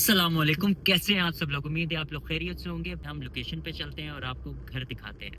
अस्सलामुअलैकुम, कैसे हैं आप सब लोग? उम्मीद है आप लोग खैरियत से होंगे। हम लोकेशन पे चलते हैं और आपको घर दिखाते हैं।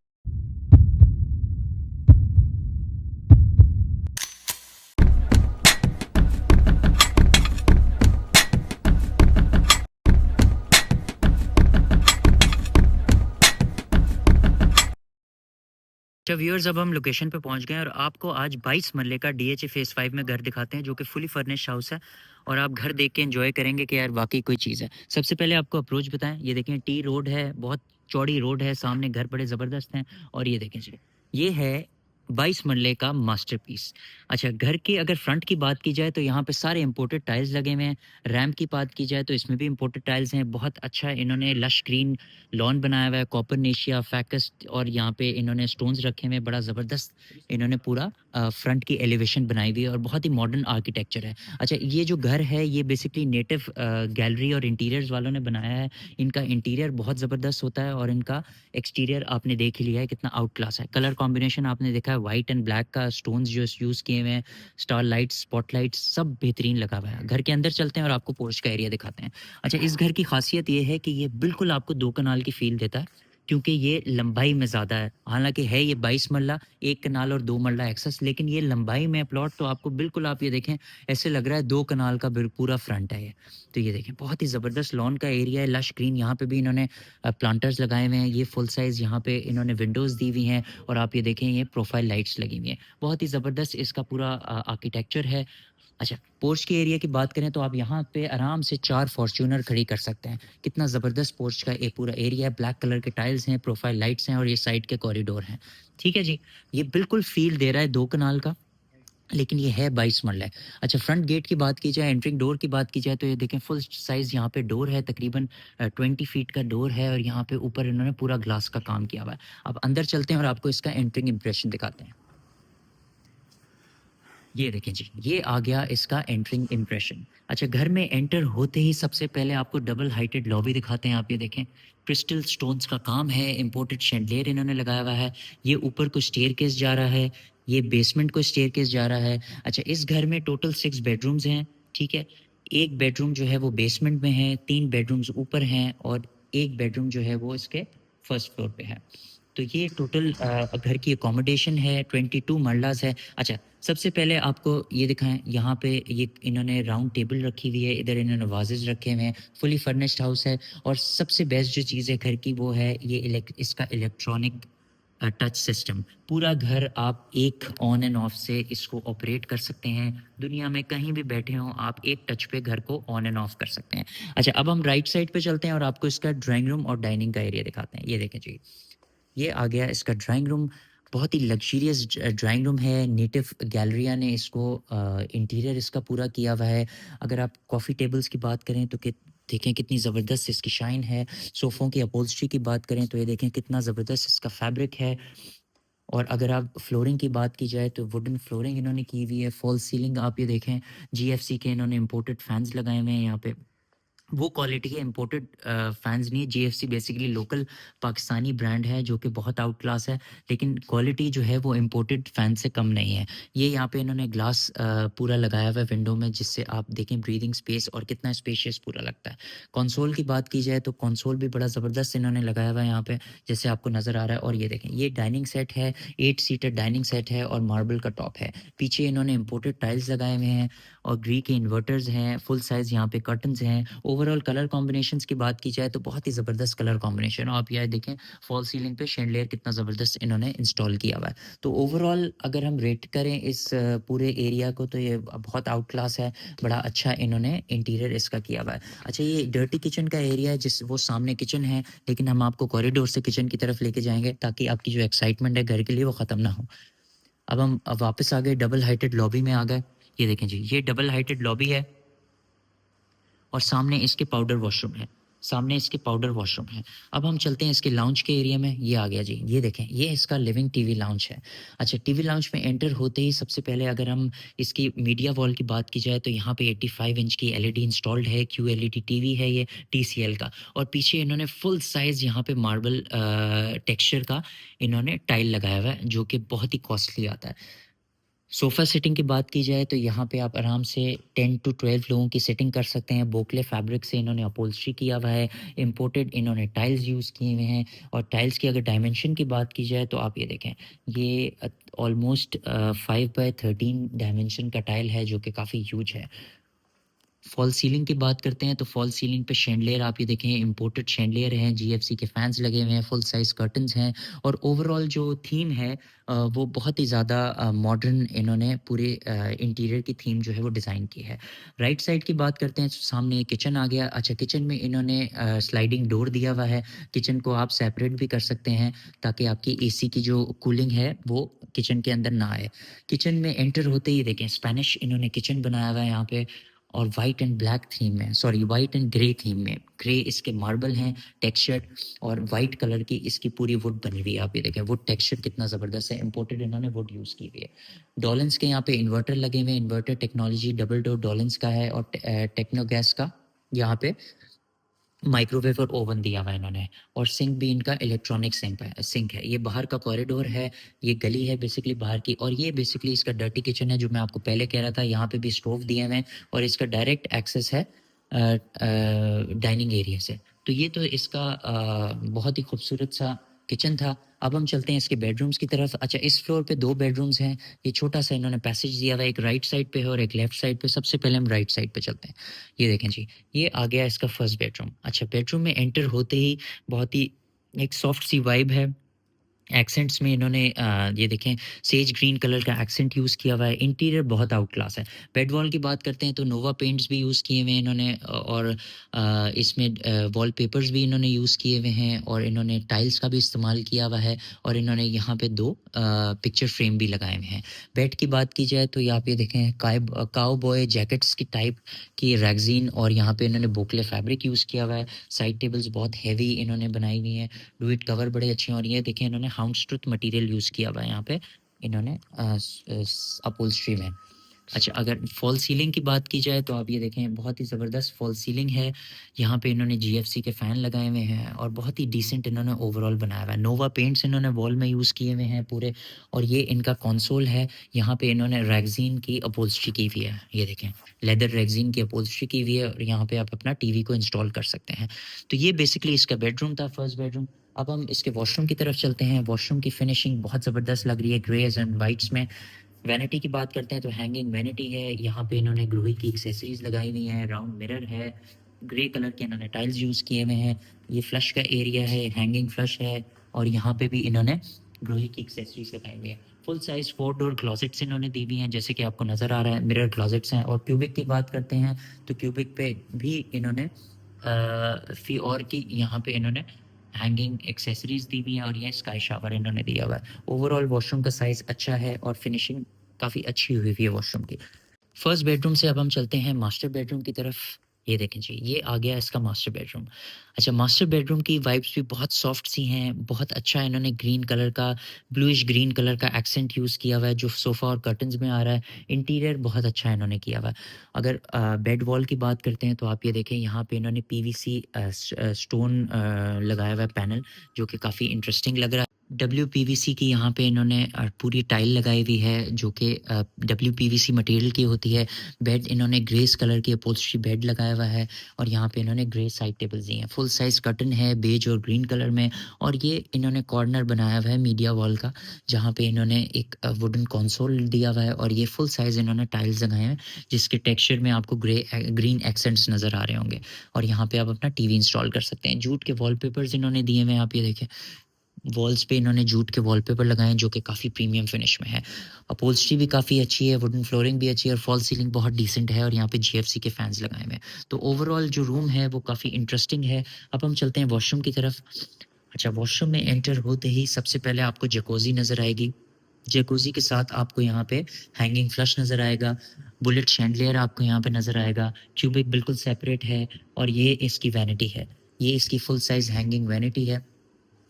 अच्छा व्यूअर्स, अब हम लोकेशन पे पहुंच गए हैं और आपको आज 22 मरले का डीएचए फेज़ 5 में घर दिखाते हैं, जो कि फुली फर्निश्ड हाउस है। और आप घर देख के एंजॉय करेंगे कि यार वाकई कोई चीज़ है। सबसे पहले आपको अप्रोच बताएं, ये देखें टी रोड है, बहुत चौड़ी रोड है, सामने घर बड़े ज़बरदस्त हैं। और ये देखें जी, ये है 22 मरले का मास्टरपीस। अच्छा, घर के अगर फ्रंट की बात की जाए तो यहाँ पे सारे इंपोर्टेड टाइल्स लगे हुए हैं। रैम्प की बात की जाए तो इसमें भी इंपोर्टेड टाइल्स हैं। बहुत अच्छा इन्होंने लश ग्रीन लॉन बनाया हुआ है, कॉपरनेशिया, फैकस, और यहाँ पे इन्होंने स्टोन्स रखे हुए हैं। बड़ा ज़बरदस्त इन्होंने पूरा फ्रंट की एलिवेशन बनाई हुई है और बहुत ही मॉडर्न आर्किटेक्चर है। अच्छा, ये जो घर है ये बेसिकली नेटिव गैलरी और इंटीरियर्स वालों ने बनाया है। इनका इंटीरियर बहुत ज़बरदस्त होता है और इनका एक्सटीरियर आपने देख ही लिया है कितना आउट क्लास है। कलर कॉम्बिनेशन आपने देखा है, वाइट एंड ब्लैक का स्टोन्स जो यूज़ किए हुए हैं, स्टार लाइट्स, स्पॉटलाइट्स सब बेहतरीन लगा हुआ है। घर के अंदर चलते हैं और आपको पोर्च का एरिया दिखाते हैं। अच्छा, इस घर की खासियत ये है कि ये बिल्कुल आपको 2 कनाल की फ़ील देता है, क्योंकि ये लंबाई में ज़्यादा है। हालाँकि है ये 22 मरला, 1 कनाल और 2 मरला एक्सेस, लेकिन ये लंबाई में प्लॉट तो आपको बिल्कुल, आप ये देखें, ऐसे लग रहा है 2 कनाल का पूरा फ्रंट है ये। तो ये देखें बहुत ही ज़बरदस्त लॉन का एरिया है, लश ग्रीन। यहाँ पे भी इन्होंने प्लांटर्स लगाए हुए हैं। ये फुल साइज़ यहाँ पे इन्होंने विंडोज़ दी हुई हैं और आप ये देखें ये प्रोफ़ाइल लाइट्स लगी हुई हैं। बहुत ही ज़बरदस्त इसका पूरा आर्किटेक्चर है। अच्छा, पोर्च के एरिया की बात करें तो आप यहाँ पे आराम से 4 फॉर्च्यूनर खड़ी कर सकते हैं। कितना ज़बरदस्त पोर्च का पूरा एरिया है, ब्लैक कलर के टाइल्स हैं, प्रोफाइल लाइट्स हैं और ये साइड के कॉरिडोर हैं। ठीक है जी, ये बिल्कुल फ़ील दे रहा है 2 कनाल का, लेकिन ये है 22 मरला है। अच्छा, फ्रंट गेट की बात की जाए, एंट्रिंग डोर की बात की जाए तो ये देखें फुल साइज़ यहाँ पे डोर है, तकरीबन 20 फीट का डोर है और यहाँ पे ऊपर इन्होंने पूरा ग्लास का काम किया हुआ है। अब अंदर चलते हैं और आपको इसका एंट्रिंग इंप्रेशन दिखाते हैं। ये देखें जी, ये आ गया इसका एंट्रिंग इम्प्रेशन। अच्छा, घर में एंटर होते ही सबसे पहले आपको डबल हाइटेड लॉबी दिखाते हैं। आप ये देखें, क्रिस्टल स्टोन्स का काम है, इंपोर्टेड शैंडलियर इन्होंने लगाया हुआ है। ये ऊपर को स्टेयरकेस जा रहा है, ये बेसमेंट को स्टेयरकेस जा रहा है। अच्छा, इस घर में टोटल 6 बेडरूम्स हैं, ठीक है? 1 बेडरूम जो है वो बेसमेंट में है, 3 बेडरूम्स ऊपर हैं और 1 बेडरूम जो है वो इसके फर्स्ट फ्लोर पे है। तो ये टोटल घर की अकोमोडेशन है, 22 मरलाज़ है। अच्छा, सबसे पहले आपको ये दिखाएँ, यहाँ पे ये इन्होंने राउंड टेबल रखी हुई है, इधर इन्होंने वाजेज़ रखे हुए हैं, फुली फर्निश्ड हाउस है। और सबसे बेस्ट जो चीज़ है घर की वो है ये इसका इलेक्ट्रॉनिक टच सिस्टम। पूरा घर आप एक ऑन एंड ऑफ से इसको ऑपरेट कर सकते हैं। दुनिया में कहीं भी बैठे हों, आप एक टच पे घर को ऑन एंड ऑफ कर सकते हैं। अच्छा, अब हम राइट साइड पे चलते हैं और आपको इसका ड्राइंग रूम और डाइनिंग का एरिया दिखाते हैं। ये देखें जी, ये आ गया इसका ड्राइंग रूम। बहुत ही लग्ज़रियस ड्राइंग रूम है। नेटिव गैलरिया ने इसको इंटीरियर इसका पूरा किया हुआ है। अगर आप कॉफ़ी टेबल्स की बात करें तो देखें कितनी ज़बरदस्त इसकी शाइन है। सोफ़ों की अपहोल्स्ट्री की बात करें तो ये देखें कितना ज़बरदस्त इसका फैब्रिक है। और अगर आप फ्लोरिंग की बात की जाए तो वुडन फ्लोरिंग इन्होंने की हुई है। फॉल्स सीलिंग आप ये देखें, जीएफसी के इन्होंने इम्पोर्टेड फैन्स लगाए हुए हैं यहाँ पे। वो क्वालिटी के इम्पोर्टेड फैन्स नहीं है। GFC basically local Pakistani brand है जो कि बहुत आउट क्लास है, लेकिन क्वालिटी जो है वो इम्पोर्टेड फैन से कम नहीं है। ये यहाँ पे इन्होंने ग्लास पूरा लगाया हुआ है विंडो में, जिससे आप देखें ब्रीदिंग स्पेस और कितना स्पेशियस पूरा लगता है। कंसोल की बात की जाए तो कंसोल भी बड़ा ज़बरदस्त इन्होंने लगाया हुआ है यहाँ पे, जैसे आपको नज़र आ रहा है। और ये देखें, ये डाइनिंग सेट है, 8 सीटर डाइनिंग सेट है और मार्बल का टॉप है। पीछे इन्होंने इम्पोर्टेड टाइल्स लगाए हुए हैं और ग्री के इन्वर्टर्स हैं, फुल साइज़ यहाँ पे कर्टन्स हैं। ओवरऑल कलर कॉम्बिनेशंस की बात की जाए तो बहुत ही ज़बरदस्त कलर कॉम्बिनेशन। आप यहाँ देखें, फॉल सीलिंग पे शैंडलियर कितना ज़बरदस्त इन्होंने इंस्टॉल किया हुआ है। तो ओवरऑल अगर हम रेट करें इस पूरे एरिया को तो ये बहुत आउट क्लास है। बड़ा अच्छा इन्होंने इंटीरियर इसका किया हुआ है। अच्छा, ये डर्टी किचन का एरिया है, जिस वो सामने किचन है, लेकिन हम आपको कॉरिडोर से किचन की तरफ लेके जाएंगे ताकि आपकी जो एक्साइटमेंट है घर के लिए वो ख़त्म ना हो। अब वापस आ गए, डबल हाइटेड लॉबी में आ गए। ये देखें जी, ये डबल हाइटेड लॉबी है और सामने इसके पाउडर वॉशरूम है। सामने इसके पाउडर वॉशरूम है। अब हम चलते हैं इसके लाउंज के एरिया में। ये आ गया जी, ये देखें, ये इसका लिविंग टीवी लाउंज है। अच्छा, टीवी लाउंज में एंटर होते ही सबसे पहले अगर हम इसकी मीडिया वॉल की बात की जाए तो यहाँ पे 85 इंच की एलईडी इंस्टॉल्ड है। क्यूएलईडी टीवी है ये, टीसीएल का। और पीछे इन्होंने फुल साइज़ यहाँ पे मार्बल टेक्सचर का इन्होंने टाइल लगाया हुआ है, जो कि बहुत ही कॉस्टली आता है। सोफ़ा सेटिंग की बात की जाए तो यहाँ पे आप आराम से 10 टू 12 लोगों की सेटिंग कर सकते हैं। बोकले फैब्रिक से इन्होंने अपहोल्स्ट्री किया हुआ है, इम्पोर्टेड इन्होंने टाइल्स यूज़ किए हुए हैं। और टाइल्स की अगर डायमेंशन की बात की जाए तो आप ये देखें, ये ऑलमोस्ट 5 बाय 13 डायमेंशन का टाइल है जो कि काफ़ी ह्यूज है। फॉल सीलिंग की बात करते हैं तो फॉल सीलिंग पे शैंडलियर आप ये देखें, इंपोर्टेड शैंडलियर हैं, जीएफसी के फैंस लगे हुए हैं, फुल साइज़ कर्टन्स हैं। और ओवरऑल जो थीम है वो बहुत ही ज़्यादा मॉडर्न इन्होंने पूरे इंटीरियर की थीम जो है वो डिज़ाइन की है। राइट साइड की बात करते हैं तो सामने किचन आ गया। अच्छा, किचन में इन्होंने स्लाइडिंग डोर दिया हुआ है। किचन को आप सेपरेट भी कर सकते हैं ताकि आपकी एसी की जो कूलिंग है वो किचन के अंदर ना आए। किचन में एंटर होते ही देखें, स्पेनिश इन्होंने किचन बनाया हुआ है यहाँ पे, और वाइट एंड ब्लैक थीम में, sorry white and grey theme में। ग्रे इसके मार्बल हैं टेक्सचर्ड, और वाइट कलर की इसकी पूरी वुड बनी हुई है। आप ये देखें वुड टेक्सचर कितना ज़बरदस्त है, इंपोर्टेड इन्होंने वुड यूज़ की हुई है। डॉलेंस के यहाँ पे इन्वर्टर लगे हुए हैं, inverter technology double door Dawlance का है, और टेक्नो गैस का यहाँ पे माइक्रोवेव और ओवन दिया हुआ है इन्होंने। और सिंक भी इनका इलेक्ट्रॉनिक सिंक है। ये बाहर का कॉरिडोर है, ये गली है बेसिकली बाहर की, और ये बेसिकली इसका डर्टी किचन है जो मैं आपको पहले कह रहा था। यहाँ पे भी स्टोव दिए हुए हैं और इसका डायरेक्ट एक्सेस है डाइनिंग एरिया से। तो ये तो इसका बहुत ही खूबसूरत सा किचन था। अब हम चलते हैं इसके बेडरूम्स की तरफ। अच्छा, इस फ्लोर पे 2 बेडरूम्स हैं। ये छोटा सा इन्होंने पैसेज दिया हुआ है, एक राइट साइड पे है और एक लेफ्ट साइड पे। सबसे पहले हम राइट साइड पे चलते हैं। ये देखें जी, ये आ गया इसका फर्स्ट बेडरूम। अच्छा, बेडरूम में एंटर होते ही बहुत ही एक सॉफ्ट सी वाइब है। एक्सेंट्स में इन्होंने ये देखें सेज ग्रीन कलर का एक्सेंट यूज़ किया हुआ है। इंटीरियर बहुत आउट क्लास है। बेड वॉल की बात करते हैं तो नोवा पेंट्स भी यूज़ किए हुए हैं इन्होंने, और इसमें वॉलपेपर्स भी इन्होंने यूज़ किए हुए हैं, और इन्होंने टाइल्स का भी इस्तेमाल किया हुआ है, और इन्होंने यहाँ पे 2 पिक्चर फ्रेम भी लगाए हुए हैं। बेड की बात की जाए तो यहाँ पे देखें काउ बॉय जैकेट्स की टाइप की रैगज़ीन, और यहाँ पे इन्होंने बोकले फैब्रिक यूज़ किया हुआ है। साइड टेबल्स बहुत हैवी इन्होंने बनाई हुई हैं। डुएट कवर बड़े अच्छे हैं, और ये देखिए इन्होंने हाउंडस्टूथ मटेरियल यूज़ किया हुआ है यहाँ पे इन्होंने अपहोल्स्ट्री में। अच्छा, अगर फॉल सीलिंग की बात की जाए तो आप ये देखें बहुत ही ज़बरदस्त फॉल सीलिंग है। यहाँ पे इन्होंने जीएफसी के फ़ैन लगाए हुए हैं, और बहुत ही डिसेंट इन्होंने ओवरऑल बनाया हुआ है। नोवा पेंट्स इन्होंने वॉल में यूज़ किए हुए हैं पूरे। और ये इनका कंसोल है, यहाँ पे इन्होंने रैगज़ीन की अपहोल्स्ट्री की हुई है। ये देखें लेदर रैगज़ीन की अपहोल्स्ट्री की हुई है, और यहाँ पे आप अपना टीवी को इंस्टॉल कर सकते हैं। तो ये बेसिकली इसका बेडरूम था, फर्स्ट बेडरूम। अब हम इसके वॉशरूम की तरफ चलते हैं। वॉशरूम की फिनिशिंग बहुत ज़बरदस्त लग रही है ग्रेज एंड वाइट्स में। वैनिटी की बात करते हैं तो हैंगिंग वैनिटी है। यहाँ पे इन्होंने ग्लोई की एक्सेसरीज लगाई हुई हैं, राउंड मिरर है, ग्रे कलर के इन्होंने टाइल्स यूज़ किए हुए हैं। ये फ्लश का एरिया है, हैंगिंग फ्लश है, और यहाँ पे भी इन्होंने ग्लोई की एक्सेसरीज लगाई हुई है। फुल साइज 4 डोर क्लोजेट्स इन्होंने दी हुई हैं, जैसे कि आपको नज़र आ रहा है मिरर क्लोजेट्स हैं। और क्यूबिक की बात करते हैं तो क्यूबिक पे भी इन्होंने फी और की यहाँ पे इन्होंने हैंगिंग एक्सेसरीज दी हुई हैं, और ये स्काई शावर इन्होंने दिया हुआ है। ओवरऑल वॉशरूम का साइज़ अच्छा है, और फिनिशिंग काफ़ी अच्छी हुई हुई है वॉशरूम की। फर्स्ट बेडरूम से अब हम चलते हैं मास्टर बेडरूम की तरफ। ये देखें जी, ये आ गया इसका मास्टर बेडरूम। अच्छा, मास्टर बेडरूम की वाइब्स भी बहुत सॉफ्ट सी हैं, बहुत अच्छा इन्होंने ग्रीन कलर का, ब्लूइश ग्रीन कलर का एक्सेंट यूज़ किया हुआ है जो सोफ़ा और कर्टन्स में आ रहा है। इंटीरियर बहुत अच्छा इन्होंने किया हुआ है। अगर बेड वॉल की बात करते हैं तो आप ये देखें यहाँ पे इन्होंने पीवीसी स्टोन लगाया हुआ है पैनल, जो कि काफ़ी इंटरेस्टिंग लग रहा है। डब्ल्यूपीवीसी की यहाँ पे इन्होंने पूरी टाइल लगाई हुई है जो कि डब्ल्यूपीवीसी मटेरियल की होती है। बेड इन्होंने ग्रेस कलर की अपहोल्स्ट्री बेड लगाया हुआ है, और यहाँ पे इन्होंने ग्रे साइड टेबल्स दी हैं। फुल साइज़ कर्टन है बेज और ग्रीन कलर में, और ये इन्होंने कॉर्नर बनाया हुआ है मीडिया वॉल का, जहाँ पे इन्होंने एक वुडन कंसोल दिया हुआ है, और ये फुल साइज़ इन्होंने टाइल्स लगाए हैं जिसके टेक्सचर में आपको ग्रीन एक्सेंट्स नज़र आ रहे होंगे। और यहाँ पे आप अपना टीवी इंस्टॉल कर सकते हैं। जूट के वॉलपेपर्स इन्होंने दिए हुए हैं, आप ये देखें वॉल्स पे इन्होंने जूट के वॉलपेपर लगाए हैं जो कि काफ़ी प्रीमियम फिनिश में है। अपहोल्स्ट्री भी काफ़ी अच्छी है, वुडन फ्लोरिंग भी अच्छी है, और फॉल सीलिंग बहुत डिसेंट है, और यहाँ पे जीएफसी के फैंस लगाए हुए हैं। तो ओवरऑल जो रूम है वो काफ़ी इंटरेस्टिंग है। अब हम चलते हैं वॉशरूम की तरफ। अच्छा, वॉशरूम में एंटर होते ही सबसे पहले आपको जकूज़ी नज़र आएगी। जकूज़ी के साथ आपको यहाँ पे हैंगिंग फ्लश नज़र आएगा, बुलेट शैंडलियर आपको यहाँ पे नज़र आएगा, क्यूबिक बिल्कुल सेपरेट है, और ये इसकी वैनिटी है। ये इसकी फुल साइज़ हैंगिंग वैनिटी है,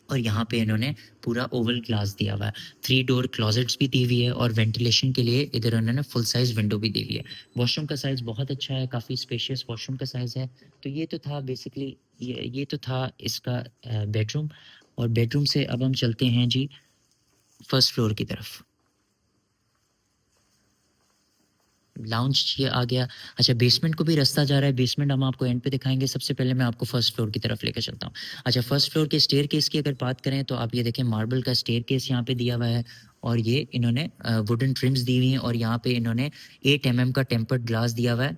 और यहाँ पे इन्होंने पूरा ओवल ग्लास दिया हुआ है। 3 डोर क्लोजेट्स भी दी हुई है, और वेंटिलेशन के लिए इधर उन्होंने फुल साइज़ विंडो भी दी हुई है। वॉशरूम का साइज़ बहुत अच्छा है, काफ़ी स्पेशियस वॉशरूम का साइज़ है। तो ये तो था बेसिकली, ये तो था इसका बेडरूम। और बेडरूम से अब हम चलते हैं जी फर्स्ट फ्लोर की तरफ। लाउंज ये आ गया। अच्छा, बेसमेंट को भी रास्ता जा रहा है, बेसमेंट हम आपको एंड पे दिखाएँगे। सबसे पहले मैं आपको फर्स्ट फ्लोर की तरफ लेके चलता हूँ। अच्छा, फर्स्ट फ्लोर के स्टेयरकेस की अगर बात करें तो आप ये देखें मार्बल का स्टेयरकेस यहाँ पे दिया हुआ है और ये इन्होंने वुडन ट्रिम्स दी हुई हैं और यहाँ पे इन्होंने 8 mm का टेम्पर्ड ग्लास दिया हुआ है,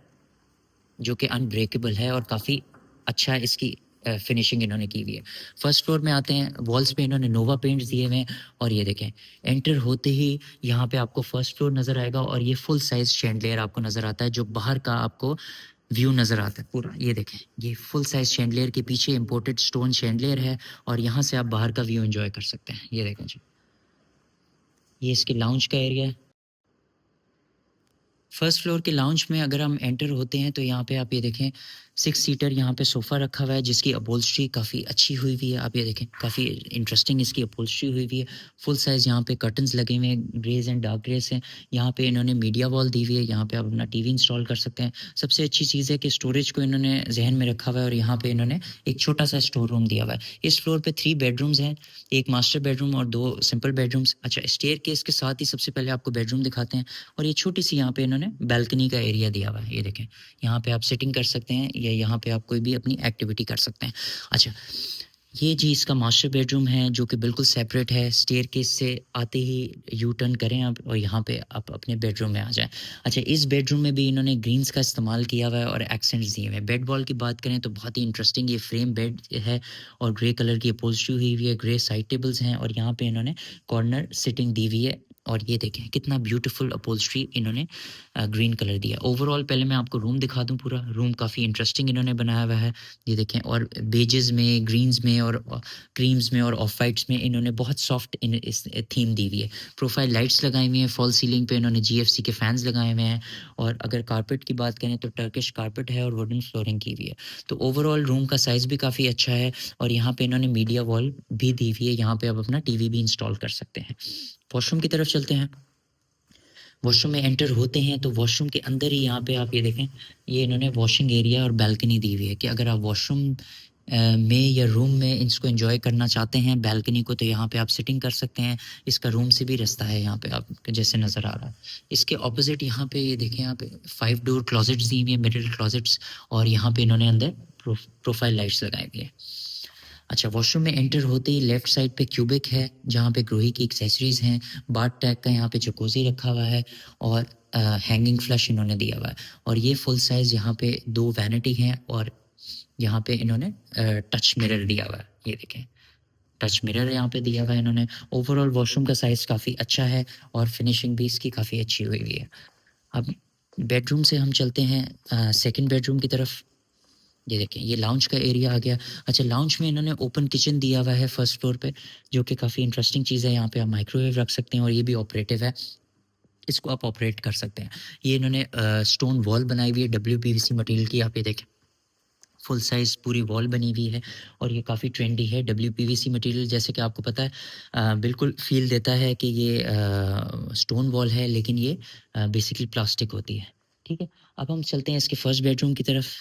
जो कि अनब्रेकेबल है और काफ़ी अच्छा इसकी फिनिशिंग इन्होंने की हुई है। फर्स्ट फ्लोर में आते हैं, वॉल्स पे इन्होंने नोवा पेंट्स दिए हुए हैं और ये देखें, एंटर होते ही यहाँ पे आपको फर्स्ट फ्लोर नज़र आएगा और ये फुल साइज़ शैंडलियर आपको नज़र आता है, जो बाहर का आपको व्यू नज़र आता है पूरा। ये देखें, ये फुल साइज़ शैंडलियर के पीछे इम्पोर्टेड स्टोन शैंडलियर है और यहाँ से आप बाहर का व्यू एंजॉय कर सकते हैं। ये देखें जी, ये इसके लाउंज का एरिया है। फर्स्ट फ्लोर के लाउंज में अगर हम एंटर होते हैं तो यहाँ पे आप ये देखें 6 सीटर यहाँ पे सोफ़ा रखा हुआ है, जिसकी अपहोल्स्ट्री काफ़ी अच्छी हुई हुई है। आप ये देखें, काफ़ी इंटरेस्टिंग इसकी अपहोल्स्ट्री हुई हुई है। फुल साइज़ यहाँ पे कर्टन्स लगे हुए हैं, ग्रेज एंड डार्क ग्रेस हैं। यहाँ पे इन्होंने मीडिया वॉल दी हुई है, यहाँ पे आप अपना टीवी इंस्टॉल कर सकते हैं। सबसे अच्छी चीज़ है कि स्टोरेज को इन्होंने जहन में रखा हुआ है और यहाँ पे इन्होंने एक छोटा सा स्टोर रूम दिया हुआ है। इस फ्लोर पे 3 बेडरूम्स हैं, एक मास्टर बेडरूम और 2 सिंपल बेडरूम्स। अच्छा, स्टेयरकेस के साथ ही सबसे पहले आपको बेडरूम दिखाते हैं और ये छोटी सी यहाँ पे इन्होंने बालकनी का एरिया दिया हुआ है। ये देखें, यहाँ पे आप सिटिंग कर सकते हैं या यहाँ पे आप कोई भी अपनी एक्टिविटी कर सकते हैं। अच्छा, ये जी इसका मास्टर बेडरूम है, जो कि बिल्कुल सेपरेट है। स्टेयरकेस से आते ही यू टर्न करें आप और यहाँ पे आप अपने बेडरूम में आ जाएँ। अच्छा, इस बेडरूम में भी इन्होंने ग्रीन्स का इस्तेमाल किया हुआ है और एक्सेंट्स दिए हुए हैं। बेड वॉल की बात करें तो बहुत ही इंटरेस्टिंग ये फ्रेम बेड है और ग्रे कलर की अपहोल्स्ट्री हुई हुई है, ग्रे साइड टेबल्स हैं और यहाँ पे इन्होंने कॉर्नर सिटिंग दी हुई है और ये देखें कितना ब्यूटीफुल अपहोल्स्ट्री इन्होंने ग्रीन कलर दिया। ओवरऑल पहले मैं आपको रूम दिखा दूँ पूरा। रूम काफ़ी इंटरेस्टिंग इन्होंने बनाया हुआ है। ये देखें, और बेजेस में, ग्रीन्स में और क्रीम्स में और ऑफ वाइट्स में इन्होंने बहुत सॉफ्ट इस थीम दी हुई है। प्रोफाइल लाइट्स लगाई हुई हैं, फॉल सीलिंग पे इन्होंने जीएफसी के फैंस लगाए हुए हैं और अगर कारपेट की बात करें तो टर्किश कारपेट है और वुडन फ्लोरिंग की हुई है। तो ओवरऑल रूम का साइज़ भी काफ़ी अच्छा है और यहाँ पे इन्होंने मीडिया वॉल भी दी हुई है। यहाँ पे आप अपना टीवी भी इंस्टॉल कर सकते हैं। वॉशरूम की तरफ चलते हैं। वॉशरूम में एंटर होते हैं तो वॉशरूम के अंदर ही यहाँ पे आप ये देखें, ये इन्होंने वॉशिंग एरिया और बालकनी दी हुई है कि अगर आप वॉशरूम में या रूम में इसको एंजॉय करना चाहते हैं बालकनी को, तो यहाँ पे आप सिटिंग कर सकते हैं। इसका रूम से भी रास्ता है यहाँ पे आप जैसे नज़र आ रहा है। इसके ऑपोजिट यहाँ पे ये देखें, यहाँ पे 5 डोर क्लोजेट्स दी हुई है, मिरर क्लोजेट्स, और यहाँ पे इन्होंने अंदर प्रोफाइल लाइट्स लगाई हुई है। अच्छा, वॉशरूम में एंटर होते ही लेफ्ट साइड पे क्यूबिक है, जहाँ पे ग्रोही की एक्सेसरीज हैं। बाथ टैग का यहाँ पे जकूज़ी रखा हुआ है और हैंगिंग फ्लश इन्होंने दिया हुआ है और ये फुल साइज़ यहाँ पे 2 वैनिटी हैं और यहाँ पे इन्होंने टच मिरर दिया हुआ है। ये देखें, टच मिरर यहाँ पे दिया हुआ है इन्होंने। ओवरऑल वॉशरूम का साइज़ काफ़ी अच्छा है और फिनिशिंग भी इसकी काफ़ी अच्छी हुई हुई है। अब बेडरूम से हम चलते हैं सेकंड बेडरूम की तरफ। ये देखें, ये लाउंज का एरिया आ गया। अच्छा, लाउंज में इन्होंने ओपन किचन दिया हुआ है फर्स्ट फ्लोर पे, जो कि काफ़ी इंटरेस्टिंग चीज़ है। यहाँ पे आप माइक्रोवेव रख सकते हैं और ये भी ऑपरेटिव है, इसको आप ऑपरेट कर सकते हैं। ये इन्होंने स्टोन वॉल बनाई हुई है डब्ल्यूपीवीसी मटेरियल की। आप ये देखें, फुल साइज़ पूरी वॉल बनी हुई है और ये काफ़ी ट्रेंडी है। डब्ल्यूपीवीसी मटेरियल जैसे कि आपको पता है बिल्कुल फ़ील देता है कि ये स्टोन वॉल है, लेकिन ये बेसिकली प्लास्टिक होती है। ठीक है, अब हम चलते हैं इसके फर्स्ट बेडरूम की तरफ,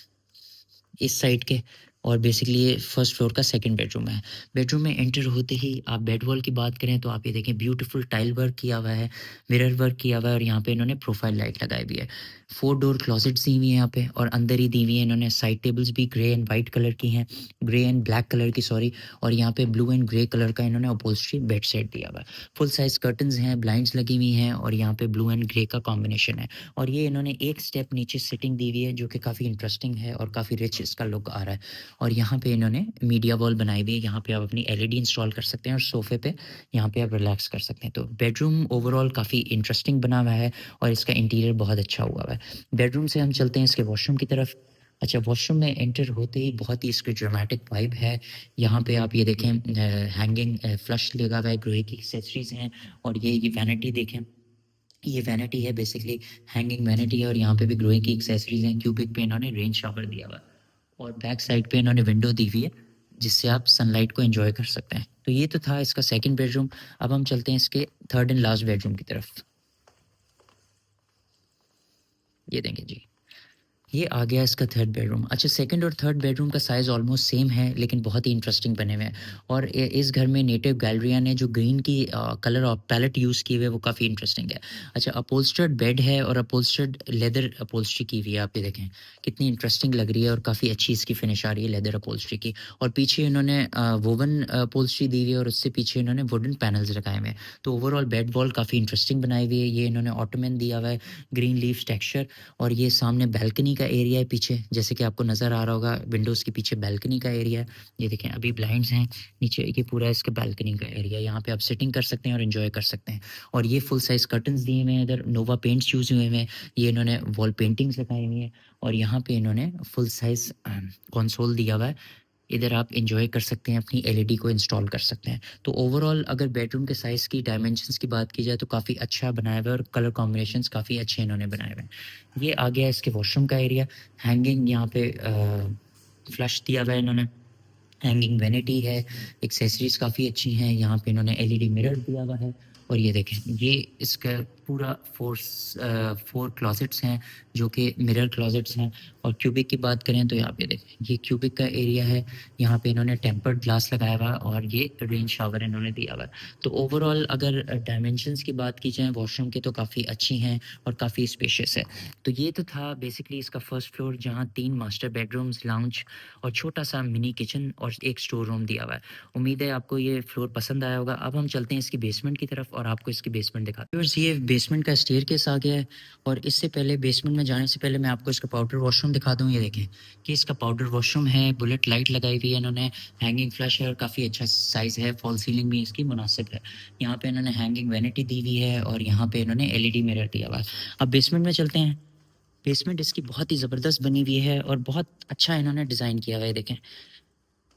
इस साइड के, और बेसिकली ये फर्स्ट फ्लोर का सेकंड बेडरूम है। बेडरूम में एंटर होते ही आप बेड वॉल की बात करें तो आप ये देखें ब्यूटीफुल टाइल वर्क किया हुआ है, मिरर वर्क किया हुआ है और यहाँ पे इन्होंने प्रोफाइल लाइट लगाई हुई है। 4 डोर क्लोजेट्स दी हुई हैं यहाँ पे और अंदर ही दी हुई है इन्होंने साइड टेबल्स भी ग्रे एंड वाइट कलर की हैं, ग्रे एंड ब्लैक कलर की सॉरी, और यहाँ पे ब्लू एंड ग्रे कलर का इन्होंने अपहोल्स्ट्री बेड सेट दिया हुआ है। फुल साइज कर्टन्स हैं, ब्लाइंड्स लगी हुई हैं और यहाँ पे ब्लू एंड ग्रे का कॉम्बिनेशन है और ये इन्होंने एक स्टेप नीचे सिटिंग दी हुई है, जो कि काफ़ी इंटरेस्टिंग है और काफ़ी रिच इसका लुक आ रहा है। और यहाँ पे इन्होंने मीडिया वॉल बनाई हुई है, यहाँ पे आप अपनी एलईडी इंस्टॉल कर सकते हैं और सोफे पे यहाँ पे आप रिलैक्स कर सकते हैं। तो बेडरूम ओवरऑल काफ़ी इंटरेस्टिंग बना हुआ है और इसका इंटीरियर बहुत अच्छा हुआ है। बेडरूम से हम चलते हैं इसके वॉशरूम की तरफ। अच्छा, वॉशरूम में एंटर होते ही बहुत ही इसकी ड्रामेटिक वाइब है। यहाँ पे आप ये देखें हैंगिंग फ्लश लगा हुआ है, ग्रोही की एक्सेसरीज हैं और ये वैनिटी देखें, ये वैनिटी है बेसिकली, हैंगिंग वैनिटी है और यहाँ पे भी ग्रोही की एक्सेसरीज हैं। क्यूबिक पे इन्होंने रेन शावर दिया हुआ है और बैक साइड पे इन्होंने विंडो दी हुई है, जिससे आप सनलाइट को एंजॉय कर सकते हैं। तो ये तो था इसका सेकंड बेडरूम। अब हम चलते हैं इसके थर्ड एंड लास्ट बेडरूम की तरफ। ये देंगे जी, ये आ गया इसका थर्ड बेडरूम। अच्छा, सेकंड और थर्ड बेडरूम का साइज़ ऑलमोस्ट सेम है, लेकिन बहुत ही इंटरेस्टिंग बने हुए हैं। और इस घर में नेटिव गैलरिया ने जो ग्रीन की कलर और पैलेट यूज़ की हुई है वो काफ़ी इंटरेस्टिंग है। अच्छा, अपहोल्स्टर्ड बेड है और अपहोल्स्टर्ड लेदर अपहोल्स्ट्री की हुई है, आप ये देखें कितनी इंटरेस्टिंग लग रही है और काफ़ी अच्छी इसकी फिनिश आ रही है लेदर अपहोल्स्ट्री की। और पीछे इन्होंने वोवन अपहोल्स्ट्री दी हुई है और उससे पीछे इन्होंने वुडन पैनल्स लगाए हुए हैं। तो ओवरऑल बेड वॉल काफ़ी इंटरेस्टिंग बनाई हुई है। ये इन्होंने ऑटोमन दिया हुआ है, ग्रीन लीफ टेक्सचर। और ये सामने बालकनी का एरिया है पीछे, जैसे कि आपको नज़र आ रहा होगा विंडोज़ के पीछे बालकनी का एरिया है। ये देखें अभी ब्लाइंड्स हैं नीचे, ये पूरा इसका बालकनी का एरिया है। यहाँ पे आप सिटिंग कर सकते हैं और एंजॉय कर सकते हैं। और ये फुल साइज़ कर्टन्स दिए हुए हैं, इधर नोवा पेंट्स यूज़ हुए हैं। ये इन्होंने वॉल पेंटिंग्स लगाई हुई हैं और यहाँ पे इन्होंने फुल साइज़ कंसोल दिया हुआ है। इधर आप एंजॉय कर सकते हैं, अपनी एलईडी को इंस्टॉल कर सकते हैं। तो ओवरऑल अगर बेडरूम के साइज़ की डायमेंशंस की बात की जाए तो काफ़ी अच्छा बनाया हुआ है और कलर कॉम्बिनेशंस काफ़ी अच्छे इन्होंने बनाए हुए हैं। ये आ गया इसके वॉशरूम का एरिया। हैंगिंग यहाँ पे फ्लश दिया हुआ है इन्होंने, हैंगिंग वैनिटी है, एक्सेसरीज़ काफ़ी अच्छी हैं। यहाँ पे इन्होंने एलईडी मिरर दिया हुआ है। और ये देखें ये इसका पूरा 4 क्लोजेट्स हैं जो कि मिरर क्लोजेट्स हैं। और क्यूबिक की बात करें तो यहाँ पे देखें ये क्यूबिक का एरिया है। यहाँ पे इन्होंने टेम्पर्ड ग्लास लगाया हुआ है और ये रेन शावर इन्होंने दिया हुआ है। तो ओवरऑल अगर डायमेंशंस की बात की जाए वॉशरूम की तो काफ़ी अच्छी हैं और काफ़ी स्पेशियस है। तो ये तो था बेसिकली इसका फर्स्ट फ्लोर, जहाँ 3 मास्टर बेडरूम्स, लाउंज और छोटा सा मिनी किचन और एक स्टोर रूम दिया हुआ है। उम्मीद है आपको ये फ्लोर पसंद आया होगा। अब हम चलते हैं इसकी बेसमेंट की तरफ और आपको इसकी बेसमेंट दिखाते हैं। ये बेसमेंट का स्टेयरकेस आ गया है। और इससे पहले बेसमेंट में जाने से पहले मैं आपको इसका पाउडर वॉशरूम दिखा दूँ। ये देखें कि इसका पाउडर वॉशरूम है, बुलेट लाइट लगाई हुई है इन्होंने, हैंगिंग फ्लश है और काफ़ी अच्छा साइज़ है, फॉल सीलिंग भी इसकी मुनासिब है। यहाँ पे इन्होंने हैंगिंग वैनिटी दी हुई है और यहाँ पे इन्होंने एलईडी मिरर दिया हुआ है। अब बेसमेंट में चलते हैं। बेसमेंट इसकी बहुत ही ज़बरदस्त बनी हुई है और बहुत अच्छा इन्होंने डिज़ाइन किया हुआ है, देखें।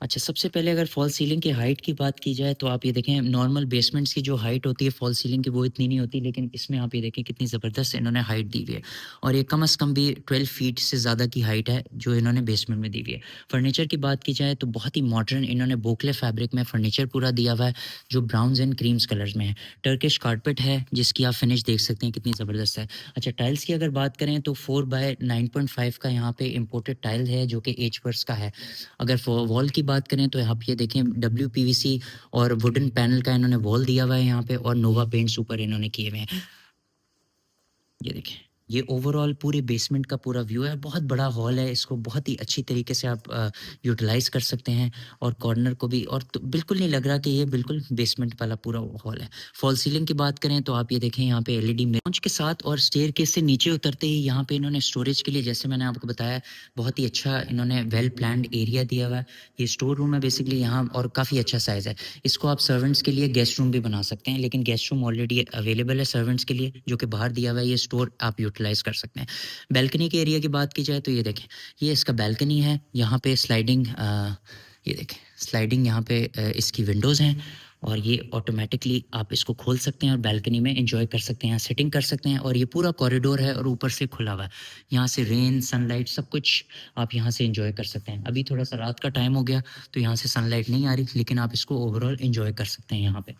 अच्छा, सबसे पहले अगर फ़ॉल सीलिंग की हाइट की बात की जाए तो आप ये देखें नॉर्मल बेसमेंट्स की जो हाइट होती है फ़ॉल सीलिंग की वो इतनी नहीं होती, लेकिन इसमें आप ये देखें कितनी ज़बरदस्त इन्होंने हाइट दी हुई है। और ये कम से कम भी 12 फीट से ज़्यादा की हाइट है जो इन्होंने बेसमेंट में दी हुई है। फर्नीचर की बात की जाए तो बहुत ही मॉडर्न इन्होंने बोकले फैब्रिक में फर्नीचर पूरा दिया हुआ है जो ब्राउन्स एंड क्रीम्स कलर्स में है। टर्किश कारपेट है जिसकी आप फिनिश देख सकते हैं कितनी ज़बरदस्त है। अच्छा, टाइल्स की अगर बात करें तो 4 बाय 9.5 का यहाँ पे इम्पोर्टेड टाइल है जो कि एचवर्स का है। अगर वॉल की बात करें तो आप ये देखें डब्ल्यूपीवीसी और वुडन पैनल का इन्होंने वॉल दिया हुआ है यहाँ पे और नोवा पेंट्स ऊपर इन्होंने किए हुए हैं। ये देखें ये ओवरऑल पूरे बेसमेंट का पूरा व्यू है। बहुत बड़ा हॉल है, इसको बहुत ही अच्छी तरीके से आप यूटिलाइज़ कर सकते हैं और कॉर्नर को भी। और तो बिल्कुल नहीं लग रहा कि ये बिल्कुल बेसमेंट वाला पूरा हॉल है। फॉल सीलिंग की बात करें तो आप ये देखें यहाँ पे एलईडी लॉन्च के साथ और स्टेयरकेस से नीचे उतरते ही यहाँ पे इन्होंने स्टोरेज के लिए, जैसे मैंने आपको बताया, बहुत ही अच्छा इन्होंने वेल प्लान्ड एरिया दिया हुआ है। ये स्टोर रूम है बेसिकली यहाँ और काफ़ी अच्छा साइज़ है। इसको आप सर्वेंट्स के लिए गेस्ट रूम भी बना सकते हैं, लेकिन गेस्ट रूम ऑलरेडी अवेलेबल है सर्वेंट्स के लिए जो कि बाहर दिया हुआ है। ये स्टोर आप यूटिलाइज़ कर सकते हैं। बालकनी के एरिया की बात की जाए तो ये देखें ये इसका बालकनी है। यहाँ पे स्लाइडिंग ये देखें स्लाइडिंग यहाँ पे इसकी विंडोज़ हैं और ये ऑटोमेटिकली आप इसको खोल सकते हैं और बालकनी में एंजॉय कर सकते हैं, सेटिंग कर सकते हैं। और ये पूरा कॉरिडोर है और ऊपर से खुला हुआ है। यहाँ से रेन सनलाइट सब कुछ आप यहाँ से एंजॉय कर सकते हैं। अभी थोड़ा सा रात का टाइम हो गया तो यहाँ से सनलाइट नहीं आ रही, लेकिन आप इसको ओवरऑल एंजॉय कर सकते हैं यहाँ पे।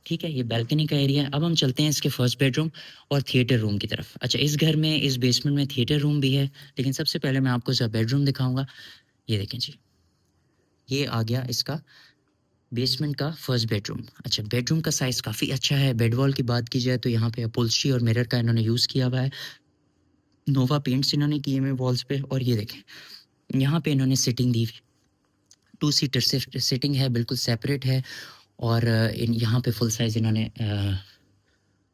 ठीक है, ये बालकनी का एरिया है। अब हम चलते हैं इसके फर्स्ट बेडरूम और थिएटर रूम की तरफ। अच्छा, इस घर में इस बेसमेंट में थिएटर रूम भी है, लेकिन सबसे पहले मैं आपको इसका बेडरूम दिखाऊंगा। ये देखें जी, ये आ गया इसका बेसमेंट का फर्स्ट बेडरूम। अच्छा, बेडरूम का साइज़ काफ़ी अच्छा है। बेड वॉल की बात की जाए तो यहाँ पे अपहोल्स्ट्री और मिरर का इन्होंने यूज़ किया हुआ है। नोवा पेंट्स इन्होंने किए हुए वॉल्स पे। और ये देखें यहाँ पे इन्होंने सिटिंग दी हुई, 2 सीटर सिटिंग है, बिल्कुल सेपरेट है। और यहाँ पे फुल साइज़ इन्होंने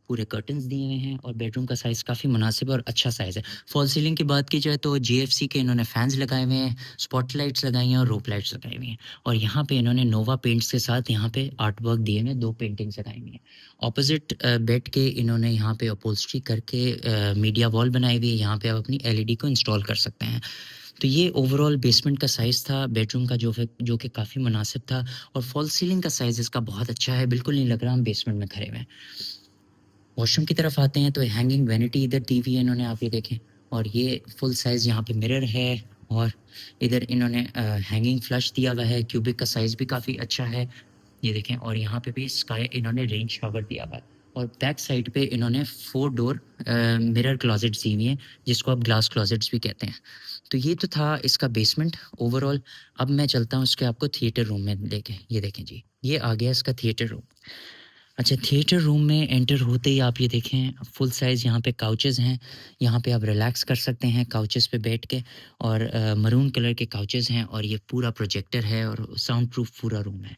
पूरे कर्टन्स दिए हुए हैं और बेडरूम का साइज़ काफ़ी मुनासिब और अच्छा साइज़ है। फॉल सीलिंग की बात की जाए तो जीएफसी के इन्होंने फैंस लगाए हुए हैं, स्पॉटलाइट्स लगाई हैं और रोप लाइट्स लगाई हुई हैं। और यहाँ पे इन्होंने नोवा पेंट्स के साथ यहाँ पे आर्ट वर्क दिए हुए हैं, 2 पेंटिंग्स लगाई हुई हैं। ऑपोजिट बेड के इन्होंने यहाँ पे अपहोल्स्ट्री करके मीडिया वॉल बनाई हुई है। यहाँ पे आप अपनी एलईडी को इंस्टॉल कर सकते हैं। तो ये ओवरऑल बेसमेंट का साइज़ था बेडरूम का, जो कि काफ़ी मुनासिब था। और फॉल सीलिंग का साइज़ इसका बहुत अच्छा है, बिल्कुल नहीं लग रहा हम बेसमेंट में खड़े हुए हैं। वॉशरूम की तरफ आते हैं तो हैंगिंग वैनिटी इधर दी हुई है इन्होंने, आप ये देखें। और ये फुल साइज़ यहाँ पे मिरर है। और इधर इन्होंने हैंगिंग फ्लश दिया हुआ है। क्यूबिक का साइज़ भी काफ़ी अच्छा है, ये देखें। और यहाँ पे भी स्काई इन्होंने रेन शावर दिया हुआ है। और बैक साइड पे इन्होंने 4 डोर मिरर क्लोजेट्स दी हुई हैं, जिसको आप ग्लास क्लोजेट्स भी कहते हैं। तो ये तो था इसका बेसमेंट ओवरऑल। अब मैं चलता हूँ इसके आपको थिएटर रूम में लेके। ये देखें जी, ये आ गया इसका थिएटर रूम। अच्छा, थिएटर रूम में एंटर होते ही आप ये देखें फुल साइज़ यहाँ पे काउचेस हैं। यहाँ पे आप रिलैक्स कर सकते हैं काउचेस पे बैठ के, और मरून कलर के काउचेस हैं, और ये पूरा प्रोजेक्टर है और साउंड प्रूफ पूरा रूम है।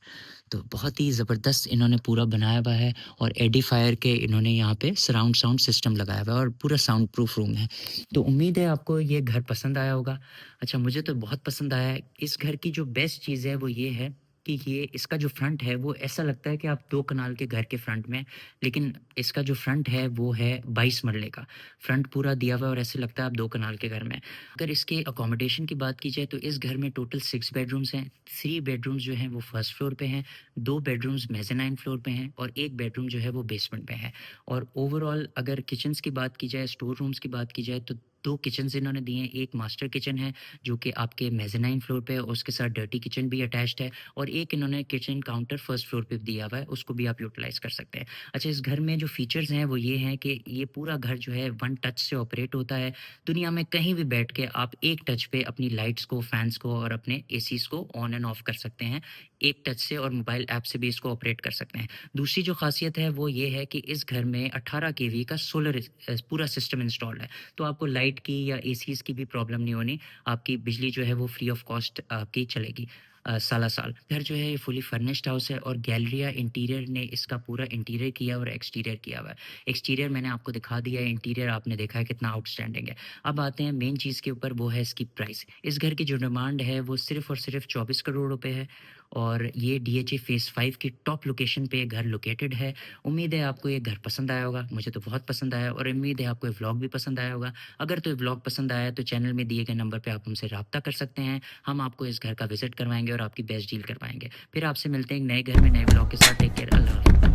तो बहुत ही ज़बरदस्त इन्होंने पूरा बनाया हुआ है, और एडिफायर के इन्होंने यहाँ पे सराउंड साउंड सिस्टम लगाया हुआ है, और पूरा साउंड प्रूफ रूम है। तो उम्मीद है आपको ये घर पसंद आया होगा। अच्छा, मुझे तो बहुत पसंद आया है। इस घर की जो बेस्ट चीज़ है वो ये है कि ये इसका जो फ्रंट है वो ऐसा लगता है कि आप 2 कनाल के घर के फ्रंट में हैं, लेकिन इसका जो फ्रंट है वो है 22 मरले का। फ्रंट पूरा दिया हुआ है और ऐसे लगता है आप 2 कनाल के घर में हैं। अगर इसके अकोमोडेशन की बात की जाए तो इस घर में टोटल 6 बेडरूम्स हैं। 3 बेडरूम्स जो हैं वो फर्स्ट फ्लोर पे हैं, 2 बेडरूम्स मेज़ानाइन फ्लोर पे हैं, और 1 बेडरूम जो है वो बेसमेंट में है। और ओवरऑल अगर किचन्स की बात की जाए, स्टोर रूम्स की बात की जाए, तो 2 किचन्स इन्होंने दिए हैं। एक मास्टर किचन है जो कि आपके मेज़ानाइन फ्लोर पे है, और उसके साथ डर्टी किचन भी अटैच्ड है, और एक इन्होंने किचन काउंटर फर्स्ट फ्लोर पे दिया हुआ है, उसको भी आप यूटिलाइज़ कर सकते हैं। अच्छा, इस घर में जो फीचर्स हैं वो ये हैं कि ये पूरा घर जो है वन टच से ऑपरेट होता है। दुनिया में कहीं भी बैठ के आप एक टच पे अपनी लाइट्स को, फैन्स को और अपने एसीज़ को ऑन एंड ऑफ कर सकते हैं, एक टच से, और मोबाइल ऐप से भी इसको ऑपरेट कर सकते हैं। दूसरी जो ख़ासियत है वो ये है कि इस घर में 18 केवी का सोलर पूरा सिस्टम इंस्टॉल्ड है, तो आपको लाइट की या एसीज़ की भी प्रॉब्लम नहीं होनी। आपकी बिजली जो है वो फ्री ऑफ कॉस्ट आपकी चलेगी साला-साल। घर जो है ये फुली फर्निश्ड हाउस है, और गैलरिया इंटीरियर ने इसका पूरा इंटीरियर किया और एक्सटीरियर किया हुआ है। एक्सटीरियर मैंने आपको दिखा दिया है, इंटीरियर आपने देखा है कितना आउटस्टैंडिंग है। अब आते हैं मेन चीज़ के ऊपर, वो है इसकी प्राइस। इस घर की जो डिमांड है वो सिर्फ़ और सिर्फ़ 24 करोड़ रुपए है, और ये डीएचए फ़ेज़ 5 की टॉप लोकेशन पे ये घर लोकेटेड है। उम्मीद है आपको ये घर पसंद आया होगा, मुझे तो बहुत पसंद आया, और उम्मीद है आपको ये व्लॉग भी पसंद आया होगा। अगर तो ये व्लॉग पसंद आया तो चैनल में दिए गए नंबर पे आप हमसे राब्ता कर सकते हैं। हम आपको इस घर का विज़िट करवाएँगे और आपकी बेस्ट डील करवाएँगे। फिर आपसे मिलते हैं एक नए घर में नए व्लॉग के साथ। टेक केयर, अल्लाह हाफ़िज़।